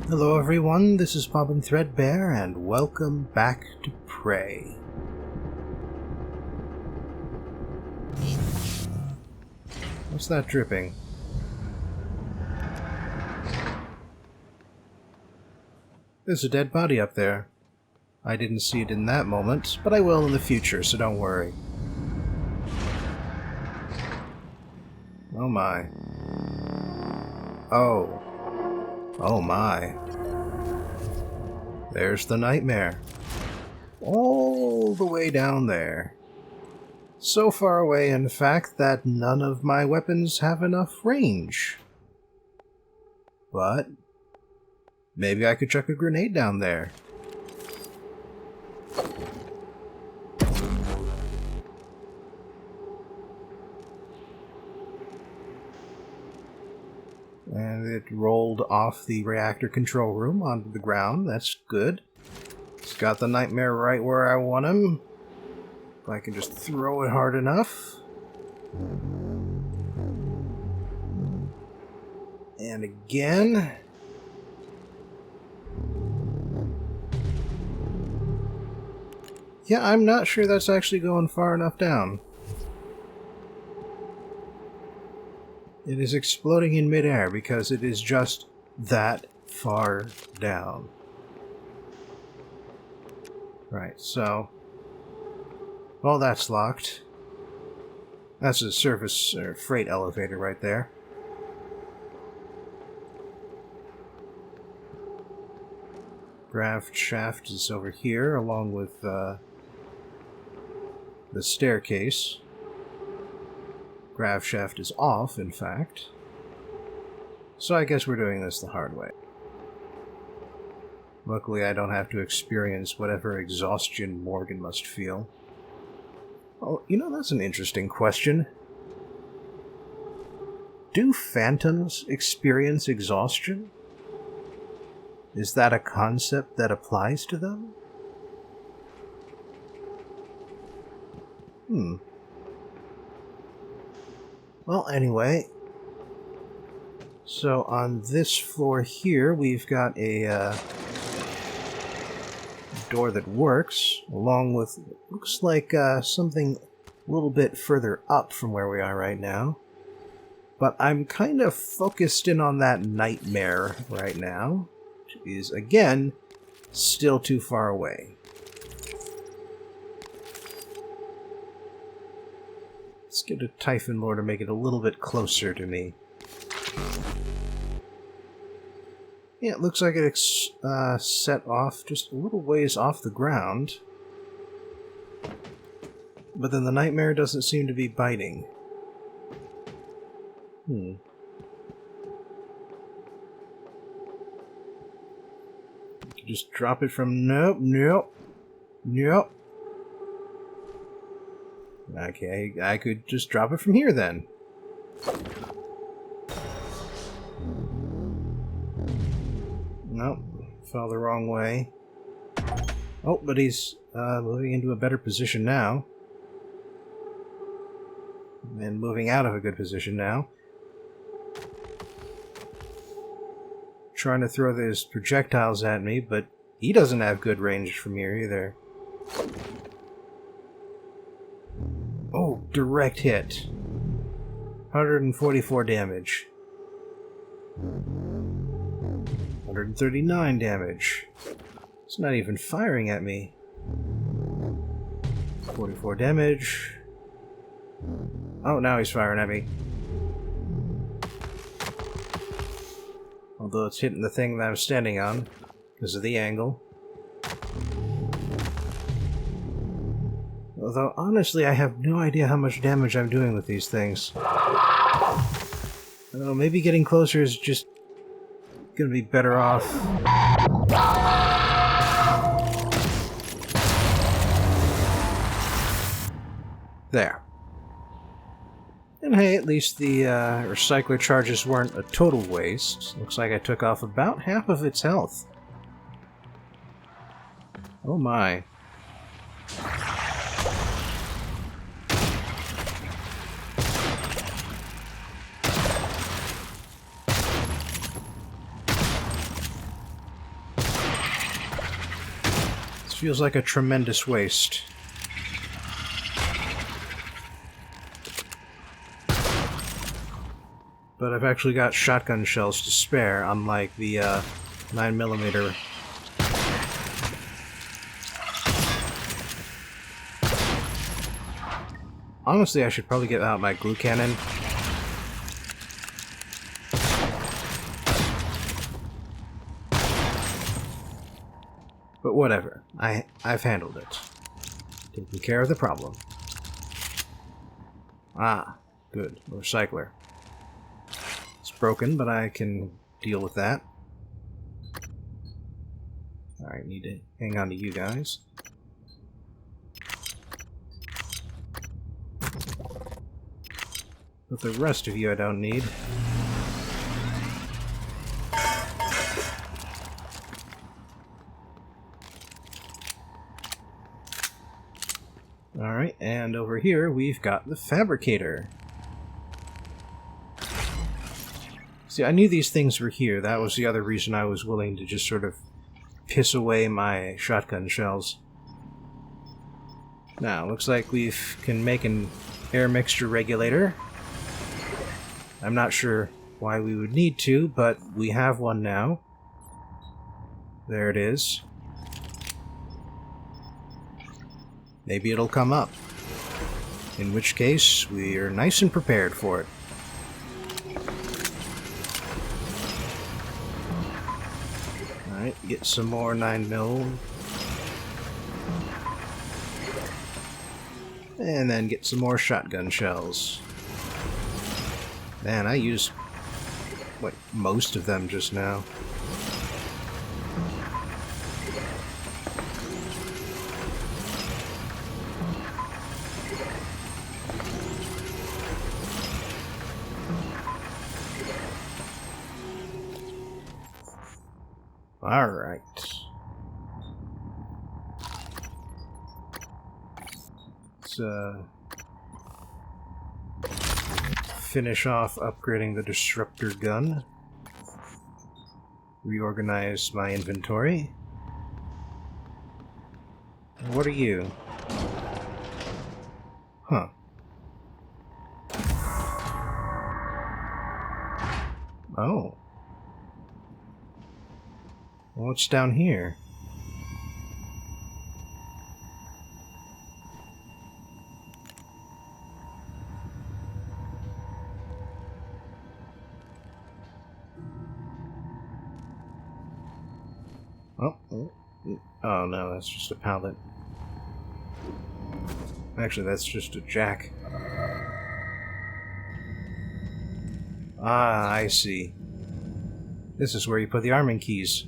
Hello everyone, this is Bobbin Threadbare, and welcome back to Prey. What's that dripping? There's a dead body up there. I didn't see it in that moment, but I will in the future, so don't worry. Oh my. Oh. Oh my. There's the nightmare. All the way down there. So far away, in fact, that none of my weapons have enough range. But maybe I could chuck a grenade down there. And it rolled off the reactor control room onto the ground. That's good. It's got the nightmare right where I want him. If I can just throw it hard enough. And again. Yeah, I'm not sure that's actually going far enough down. It is exploding in midair because it is just that far down. Right, so... well, that's locked. That's a surface or freight elevator right there. Grav shaft is over here, along with the staircase. Grav shaft is off, in fact. So I guess we're doing this the hard way. Luckily, I don't have to experience whatever exhaustion Morgan must feel. Oh, you know, that's an interesting question. Do phantoms experience exhaustion? Is that a concept that applies to them? Well, anyway, so on this floor here, we've got a door that works, along with, looks like something a little bit further up from where we are right now. But I'm kind of focused in on that nightmare right now, which is, again, still too far away. Let's get a Typhon Lore to make it a little bit closer to me. Yeah, it looks like it's set off just a little ways off the ground. But then the nightmare doesn't seem to be biting. Just drop it from... nope. Okay, I could just drop it from here then. Nope, fell the wrong way. Oh, but he's moving into a better position now. And moving out of a good position now. Trying to throw those projectiles at me, but he doesn't have good range from here either. Oh, direct hit. 144 damage. 139 damage. It's not even firing at me. 44 damage. Oh, now he's firing at me. Although it's hitting the thing that I'm standing on, because of the angle. Although, honestly, I have no idea how much damage I'm doing with these things. I don't know, maybe getting closer is just gonna be better off. There. And hey, at least the recycler charges weren't a total waste. Looks like I took off about half of its health. Oh my. feels like a tremendous waste. But I've actually got shotgun shells to spare, unlike the 9mm. Honestly, I should probably get out my glue cannon. But whatever. I've handled it. Taken care of the problem. Ah, good. Recycler. It's broken, but I can deal with that. Alright, need to hang on to you guys. But the rest of you I don't need. Alright, and over here we've got the fabricator. See, I knew these things were here. That was the other reason I was willing to just sort of piss away my shotgun shells. Now, looks like we can make an air mixture regulator. I'm not sure why we would need to, but we have one now. There it is. Maybe it'll come up. In which case, we are nice and prepared for it. Alright, get some more 9mm. And then get some more shotgun shells. Man, I used, like, most of them just now. Alright. Let's, finish off upgrading the disruptor gun. Reorganize my inventory. What are you? Huh. Oh. What's down here? Oh no, that's just a pallet. Actually, that's just a jack. Ah, I see. This is where you put the arming keys.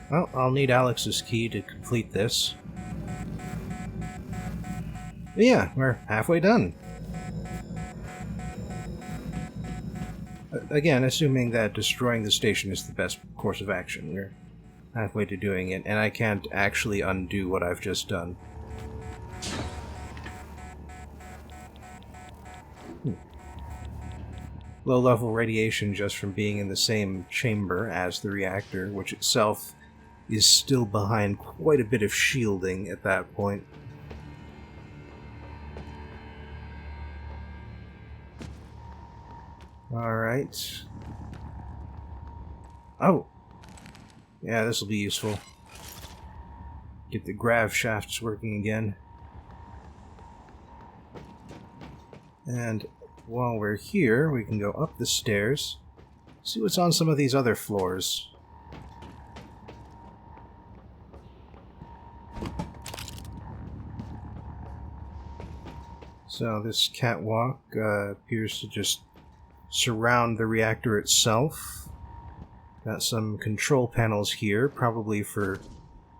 Well, I'll need Alex's key to complete this. But yeah, we're halfway done. Again, assuming that destroying the station is the best course of action. We're halfway to doing it, and I can't actually undo what I've just done. Low-level radiation just from being in the same chamber as the reactor, which itself is still behind quite a bit of shielding at that point. Alright. Oh! Yeah, this will be useful. Get the grav shafts working again. And while we're here, we can go up the stairs, see what's on some of these other floors. So this catwalk appears to just surround the reactor itself. Got some control panels here, probably for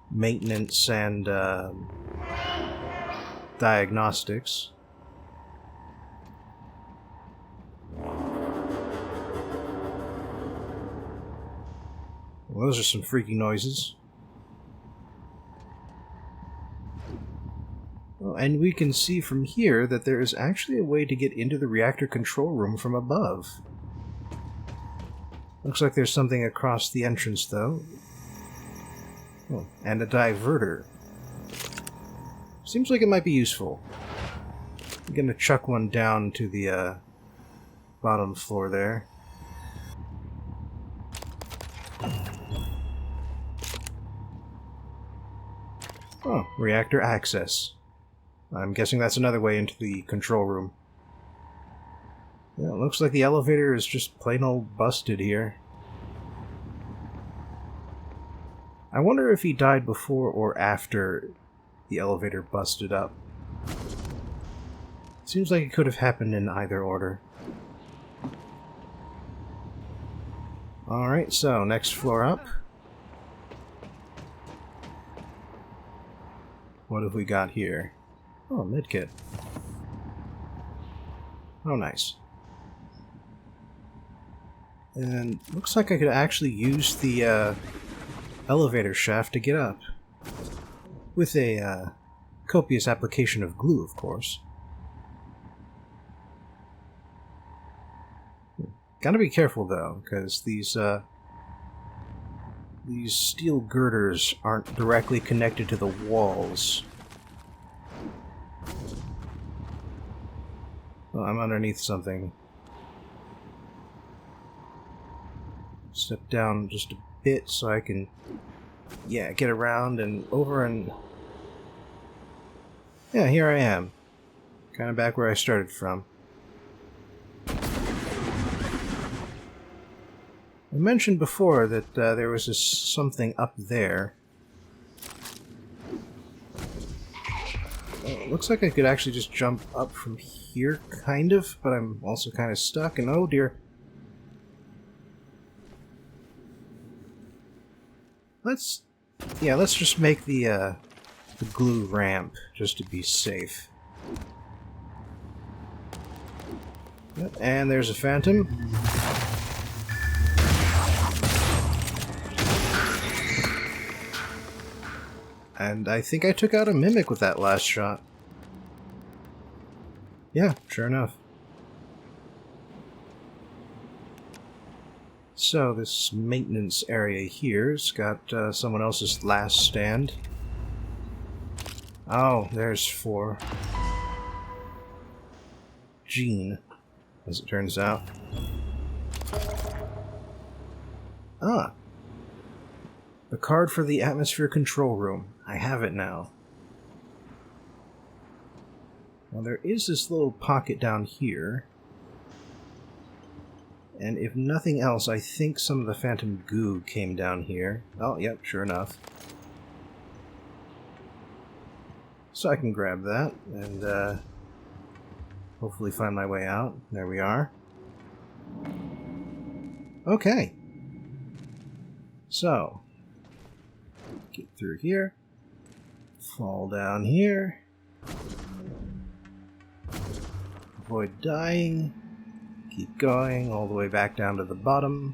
maintenance and diagnostics. Well, those are some freaky noises. Oh, and we can see from here that there is actually a way to get into the reactor control room from above. Looks like there's something across the entrance, though. Oh, and a diverter. Seems like it might be useful. I'm gonna chuck one down to the bottom floor there. Oh, reactor access. I'm guessing that's another way into the control room. Yeah, it looks like the elevator is just plain old busted here. I wonder if he died before or after the elevator busted up. Seems like it could have happened in either order. Alright, so next floor up. What have we got here? Oh, medkit. Oh, nice. And looks like I could actually use the elevator shaft to get up. With a copious application of glue, of course. Gotta be careful though, because these steel girders aren't directly connected to the walls. Oh, I'm underneath something. Step down just a bit so I can, yeah, get around and over and... Yeah, here I am. Kind of back where I started from. I mentioned before that there was this something up there. It looks like I could actually just jump up from here, kind of, but I'm also kind of stuck, and oh dear. Let's just make the glue ramp, just to be safe. Yep, and there's a phantom. And I think I took out a mimic with that last shot. Yeah, sure enough. So, this maintenance area here's got someone else's last stand. Oh, there's for Jean, as it turns out. Ah. The card for the atmosphere control room. I have it now. Now there is this little pocket down here. And if nothing else, I think some of the phantom goo came down here. Oh, yep, sure enough. So I can grab that and hopefully find my way out. There we are. Okay. So, get through here. Fall down here. Avoid dying. Keep going all the way back down to the bottom.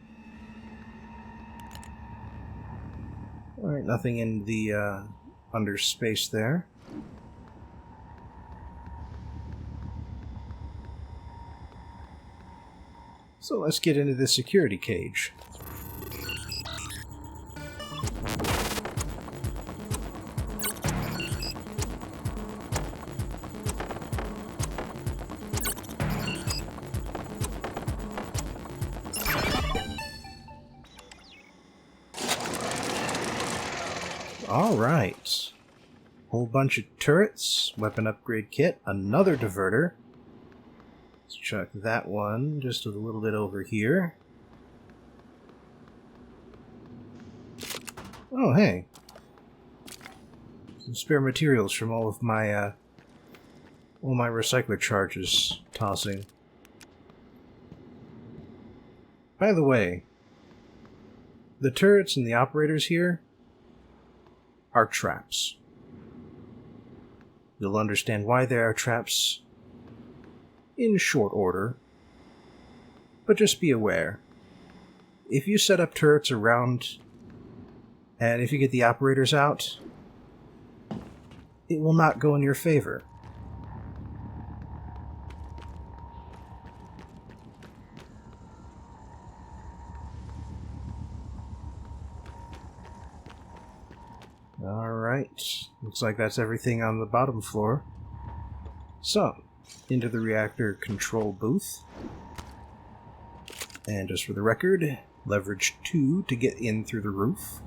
Alright, nothing in the under space there. So let's get into the security cage. Alright. Whole bunch of turrets, weapon upgrade kit, another diverter. Let's chuck that one just a little bit over here. Oh, hey. Some spare materials from all my recycler charges tossing. By the way, the turrets and the operators here are traps. You'll understand why they are traps in short order, but just be aware. If you set up turrets around, and if you get the operators out, it will not go in your favor. Alright. Looks like that's everything on the bottom floor. So, into the reactor control booth. And just for the record, leverage 2 to get in through the roof.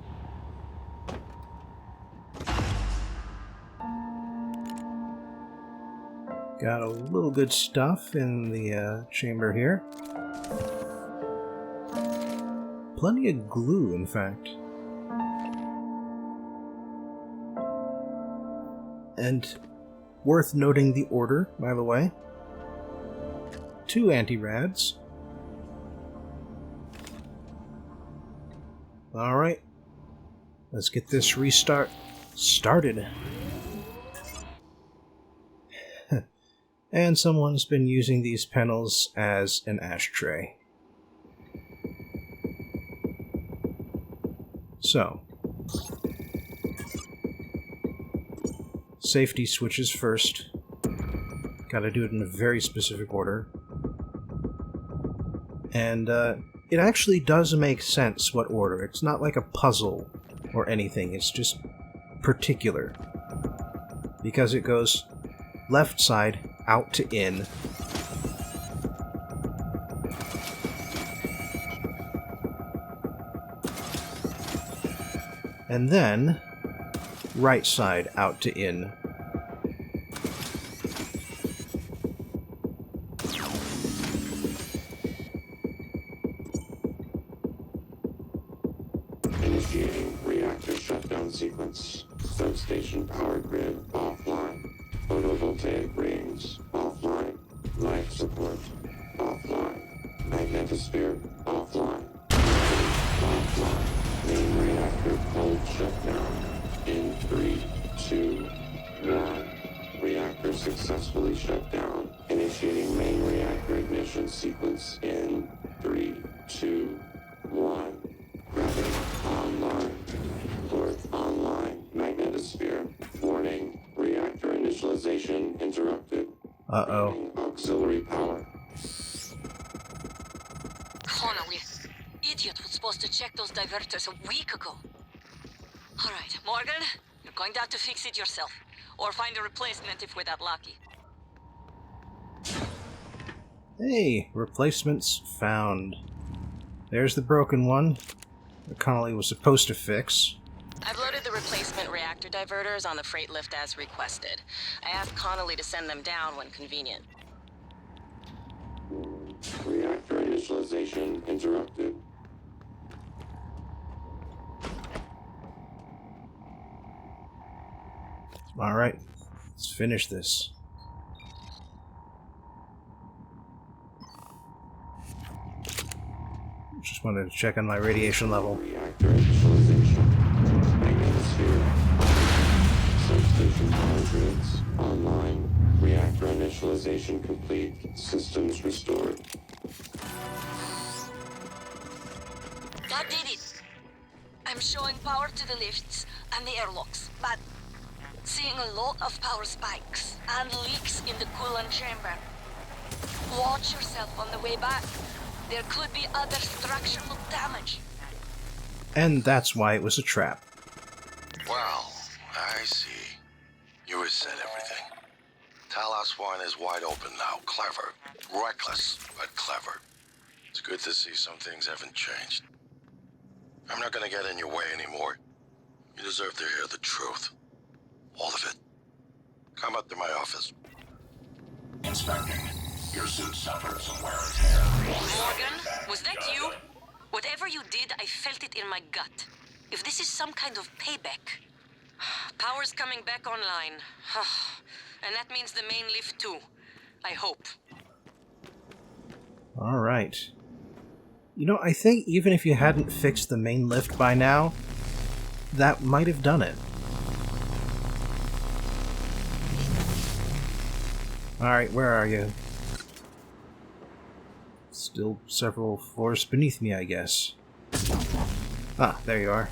Got a little good stuff in the chamber here. Plenty of glue, in fact. And worth noting the order, by the way. 2 anti-rads. Alright. Let's get this restart started. And someone's been using these panels as an ashtray. So, safety switches first. Gotta do it in a very specific order. And it actually does make sense what order. It's not like a puzzle or anything, it's just particular. Because it goes left side out to in. And then right side out to in. Initiating reactor shutdown sequence. Substation power grid offline. Photovoltaic rings offline. Life support offline. Magnetosphere offline. Offline. Main reactor cold shutdown. In 3, 2, 1. Reactor successfully shut down. Initiating main reactor ignition sequence in 3, 2, 1. Gravity online. Port online. Magnetosphere. Warning. Reactor initialization interrupted. Uh-oh. Auxiliary power. Connolly. Idiot was supposed to check those diverters a week ago. Alright, Morgan, you're going to have to fix it yourself. Or find a replacement if we're that lucky. Hey, replacements found. There's the broken one that Connolly was supposed to fix. I've loaded the replacement reactor diverters on the freight lift as requested. I asked Connolly to send them down when convenient. Reactor initialization interrupted. Alright, let's finish this. Just wanted to check on my radiation level. Reactor initialization. Magnetosphere. Substation power grids online. Reactor initialization complete. Systems restored. That did it! I'm showing power to the lifts and the airlocks, but seeing a lot of power spikes and leaks in the coolant chamber. Watch yourself on the way back. There could be other structural damage. And that's why it was a trap. Well, I see. You reset everything. Talos 1 is wide open now. Clever. Reckless, but clever. It's good to see some things haven't changed. I'm not gonna get in your way anymore. You deserve to hear the truth. All of it. Come up to my office. Inspecting. Your suit suffered some wear and tear. Morgan, was that you? Whatever you did, I felt it in my gut. If this is some kind of payback. Power's coming back online. And that means the main lift too. I hope. Alright. You know, I think even if you hadn't fixed the main lift by now, that might have done it. Alright, where are you? Still several floors beneath me, I guess. Ah, there you are.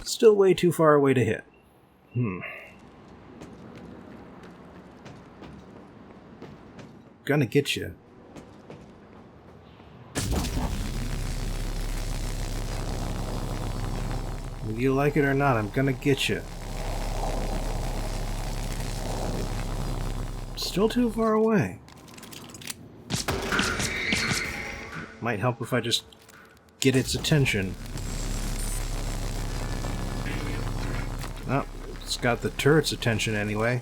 Still way too far away to hit. Gonna get you. Whether you like it or not, I'm gonna get you. Still too far away. Might help if I just get its attention. Oh, it's got the turret's attention anyway.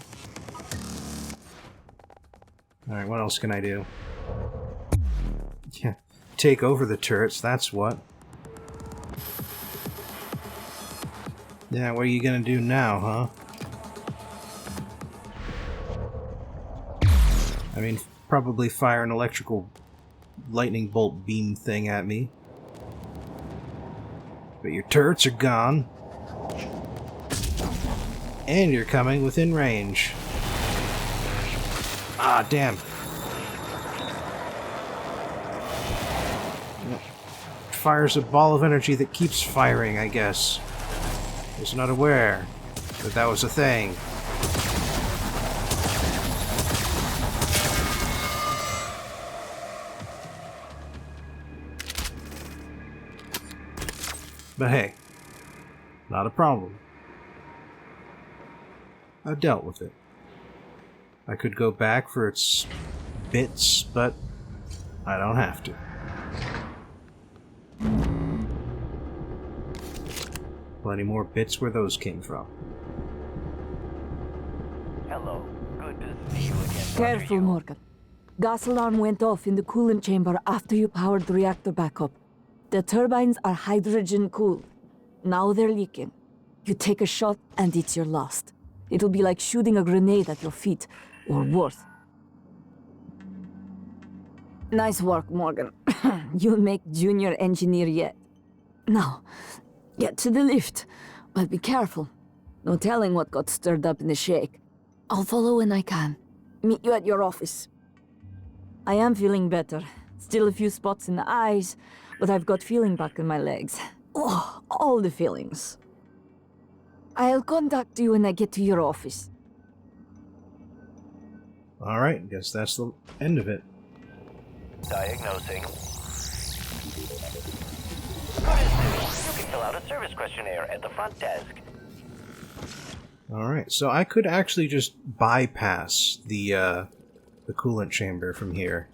Alright, what else can I do? Yeah, take over the turrets, that's what. Yeah, what are you gonna do now, huh? I mean, probably fire an electrical lightning bolt beam thing at me. But your turrets are gone. And you're coming within range. Ah, damn. Fires a ball of energy that keeps firing, I guess. Was not aware that that was a thing. But hey, not a problem. I've dealt with it. I could go back for its bits, but I don't have to. Plenty more bits where those came from. Hello. Good to see you again. Careful, Morgan. Gas alarm went off in the coolant chamber after you powered the reactor back up. The turbines are hydrogen-cooled. Now they're leaking. You take a shot and it's your last. It'll be like shooting a grenade at your feet, or worse. Nice work, Morgan. You'll make junior engineer yet. Now, get to the lift, but be careful. No telling what got stirred up in the shake. I'll follow when I can. Meet you at your office. I am feeling better. Still a few spots in the eyes, but I've got feeling back in my legs. Oh, all the feelings. I'll contact you when I get to your office. Alright, guess that's the end of it. Diagnosing. Good news. You can fill out a service questionnaire at the front desk. Alright, so I could actually just bypass the coolant chamber from here.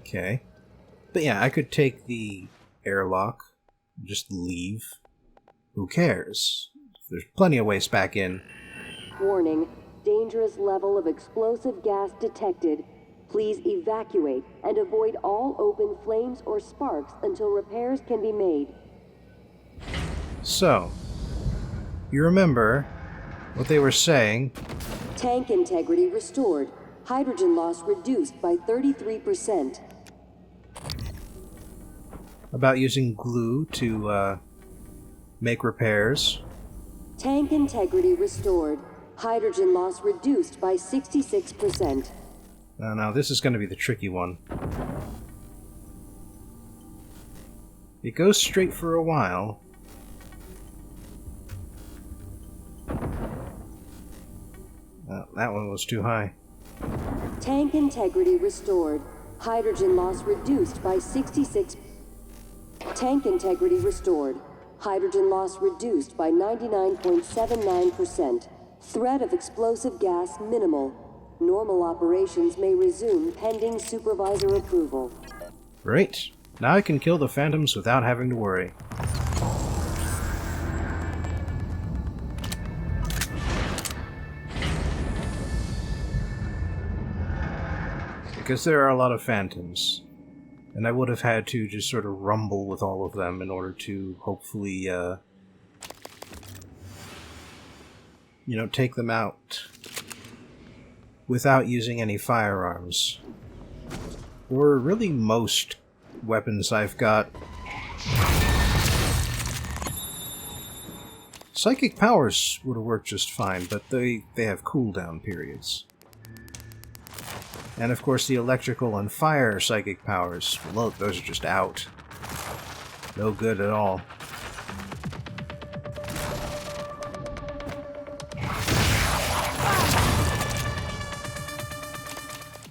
Okay. But yeah, I could take the airlock, just leave. Who cares? There's plenty of ways back in. Warning, dangerous level of explosive gas detected. Please evacuate and avoid all open flames or sparks until repairs can be made. So, you remember what they were saying? Tank integrity restored. Hydrogen loss reduced by 33%. About using glue to, make repairs. Tank integrity restored. Hydrogen loss reduced by 66%. Now this is going to be the tricky one. It goes straight for a while. That one was too high. Tank integrity restored. Hydrogen loss reduced by 66%. Tank integrity restored. Hydrogen loss reduced by 99.79%. Threat of explosive gas minimal. Normal operations may resume pending supervisor approval. Great. Now I can kill the phantoms without having to worry. Because there are a lot of phantoms. And I would have had to just sort of rumble with all of them in order to hopefully, take them out without using any firearms. Or really most weapons I've got. Psychic powers would have worked just fine, but they have cooldown periods. And of course the electrical and fire psychic powers, look, those are just out. No good at all.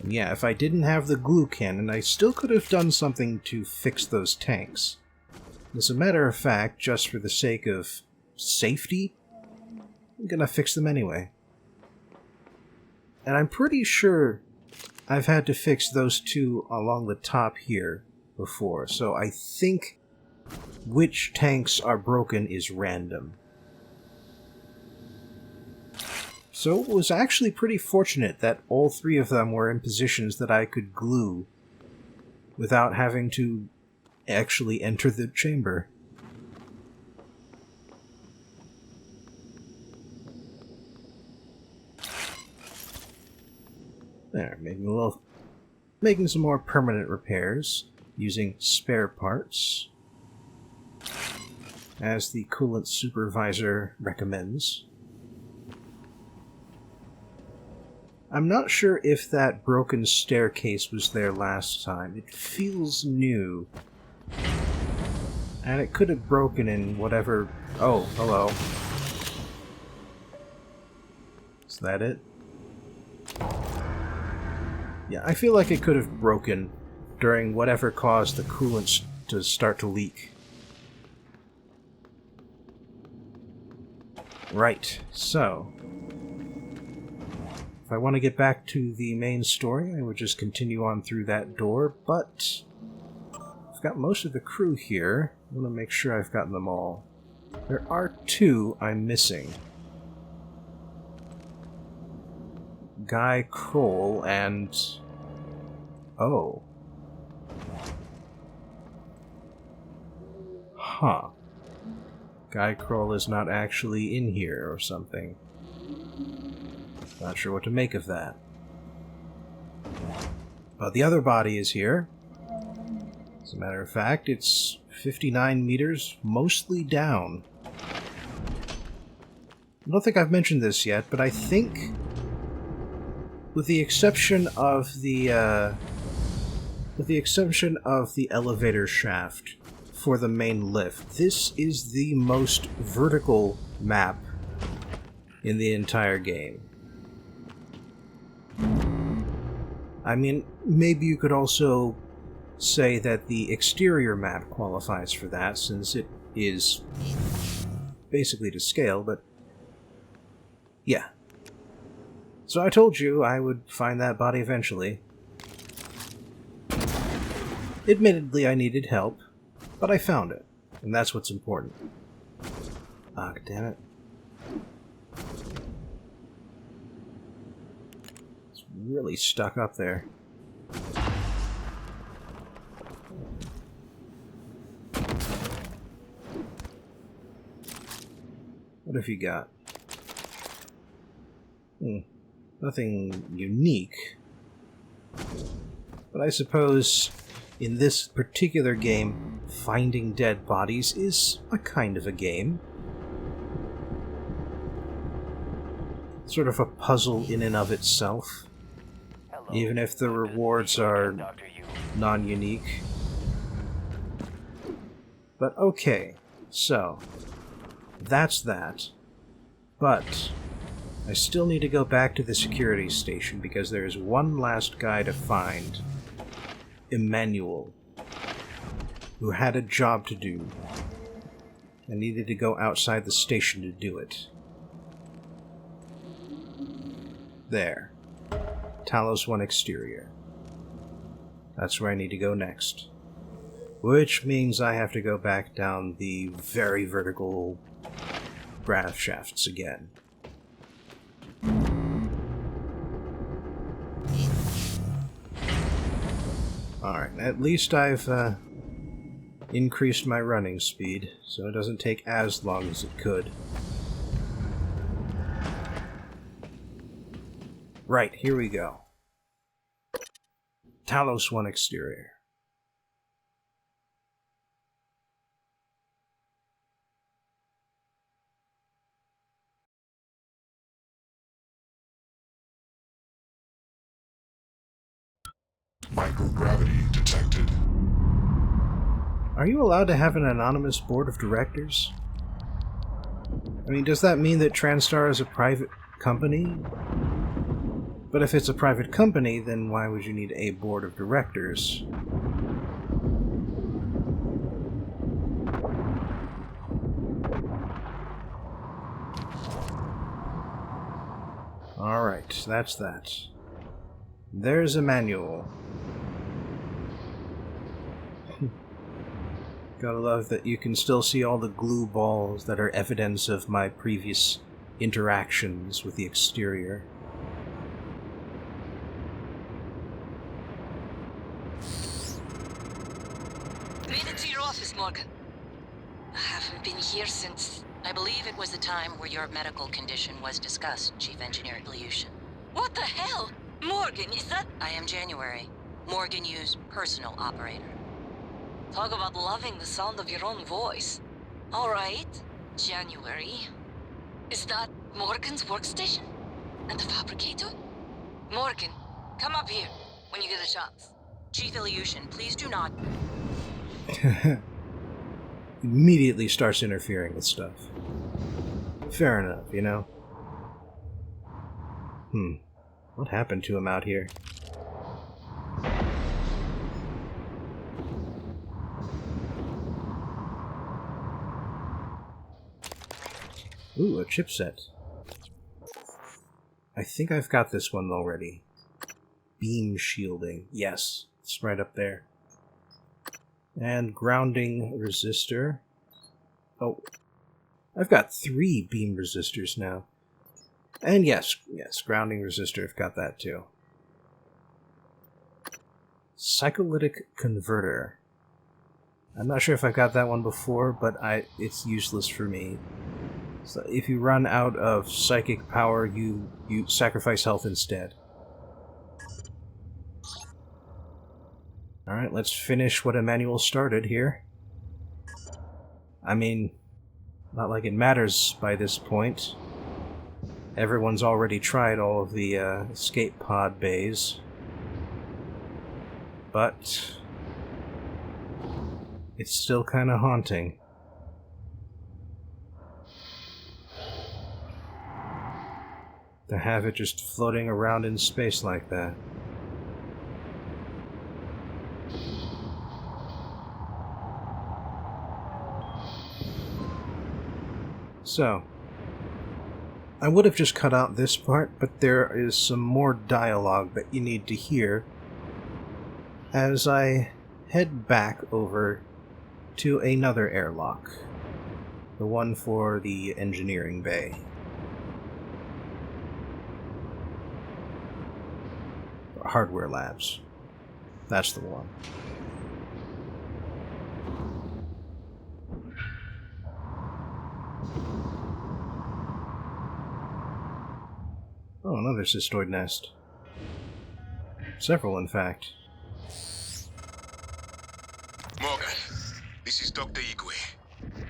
And yeah, if I didn't have the glue cannon, I still could have done something to fix those tanks. As a matter of fact, just for the sake of safety, I'm gonna fix them anyway. And I'm pretty sure I've had to fix those two along the top here before, so I think which tanks are broken is random. So it was actually pretty fortunate that all three of them were in positions that I could glue without having to actually enter the chamber. There, making some more permanent repairs using spare parts, as the Coolant supervisor recommends. I'm not sure if that broken staircase was there last time. It feels new. And it could have broken in whatever... Oh, hello. Is that it? Yeah, I feel like it could have broken during whatever caused the coolant to start to leak. Right, so... if I want to get back to the main story, I would just continue on through that door, but I've got most of the crew here. I want to make sure I've gotten them all. There are two I'm missing. Guy Kroll and... oh. Huh. Guy Kroll is not actually in here or something. Not sure what to make of that. But the other body is here. As a matter of fact, it's 59 meters, mostly down. I don't think I've mentioned this yet, but I think, with the exception of the elevator shaft for the main lift, this is the most vertical map in the entire game. I mean, maybe you could also say that the exterior map qualifies for that, since it is basically to scale, but yeah. So I told you I would find that body eventually. Admittedly, I needed help, but I found it, and that's what's important. Ah, damn it. It's really stuck up there. What have you got? Nothing unique. But I suppose in this particular game, finding dead bodies is a kind of a game. Sort of a puzzle in and of itself. Hello. Even if the rewards are Dr. Yu. non-unique. But okay, so that's that. But I still need to go back to the security station because there's one last guy to find. Emmanuel, who had a job to do and needed to go outside the station to do it. There. Talos 1 exterior. That's where I need to go next. Which means I have to go back down the very vertical grav shafts again. Alright, at least I've increased my running speed, so it doesn't take as long as it could. Right, here we go. Talos 1 exterior. Microgravity detected. Are you allowed to have an anonymous board of directors? I mean, does that mean that TranStar is a private company? But if it's a private company, then why would you need a board of directors? that's that. There's a manual. Gotta love that you can still see all the glue balls that are evidence of my previous interactions with the exterior. Made it to your office, Morgan. I haven't been here since... I believe it was the time where your medical condition was discussed, Chief Engineer Ilyushin. What the hell? Morgan, is that... I am January, Morgan Yu's personal operator. Talk about loving the sound of your own voice. Alright, January. Is that Morgan's workstation? And the fabricator? Morgan, come up here when you get a chance. Chief Ilyushin, please do not... Immediately starts interfering with stuff. Fair enough, you know? What happened to him out here? Ooh, a chipset. I think I've got this one already. Beam shielding. Yes, it's right up there. And grounding resistor. Oh, I've got 3 beam resistors now. And yes, grounding resistor, I've got that too. Cyclolytic converter. I'm not sure if I've got that one before, but it's useless for me. So if you run out of psychic power, you sacrifice health instead. Alright, let's finish what Emmanuel started here. I mean, not like it matters by this point. Everyone's already tried all of the escape pod bays. But it's still kind of haunting. To have it just floating around in space like that. So, I would have just cut out this part, but there is some more dialogue that you need to hear as I head back over to another airlock, the one for the engineering bay. Hardware labs. That's the one. Oh, another cystoid nest. Several, in fact. Morgan, this is Dr. Igwe.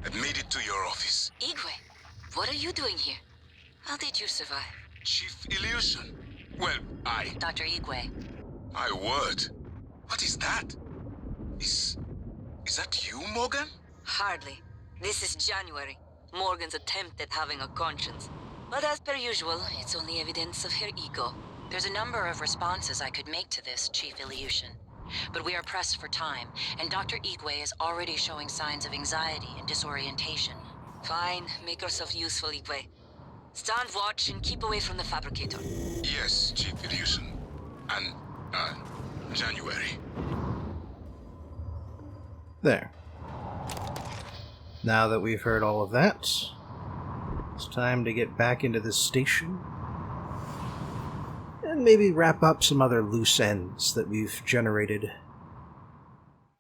I've made it to your office. Igwe, what are you doing here? How did you survive? Chief Ilyushin. Well, Dr. Igwe. My word. What is that? Is that you, Morgan? Hardly. This is January. Morgan's attempt at having a conscience. But as per usual, it's only evidence of her ego. There's a number of responses I could make to this, Chief Ilyushin. But we are pressed for time, and Dr. Igwe is already showing signs of anxiety and disorientation. Fine, make yourself useful, Igwe. Stand watch and keep away from the fabricator. Yes, Chief Ilyushin. And, January. There. Now that we've heard all of that, it's time to get back into the station and maybe wrap up some other loose ends that we've generated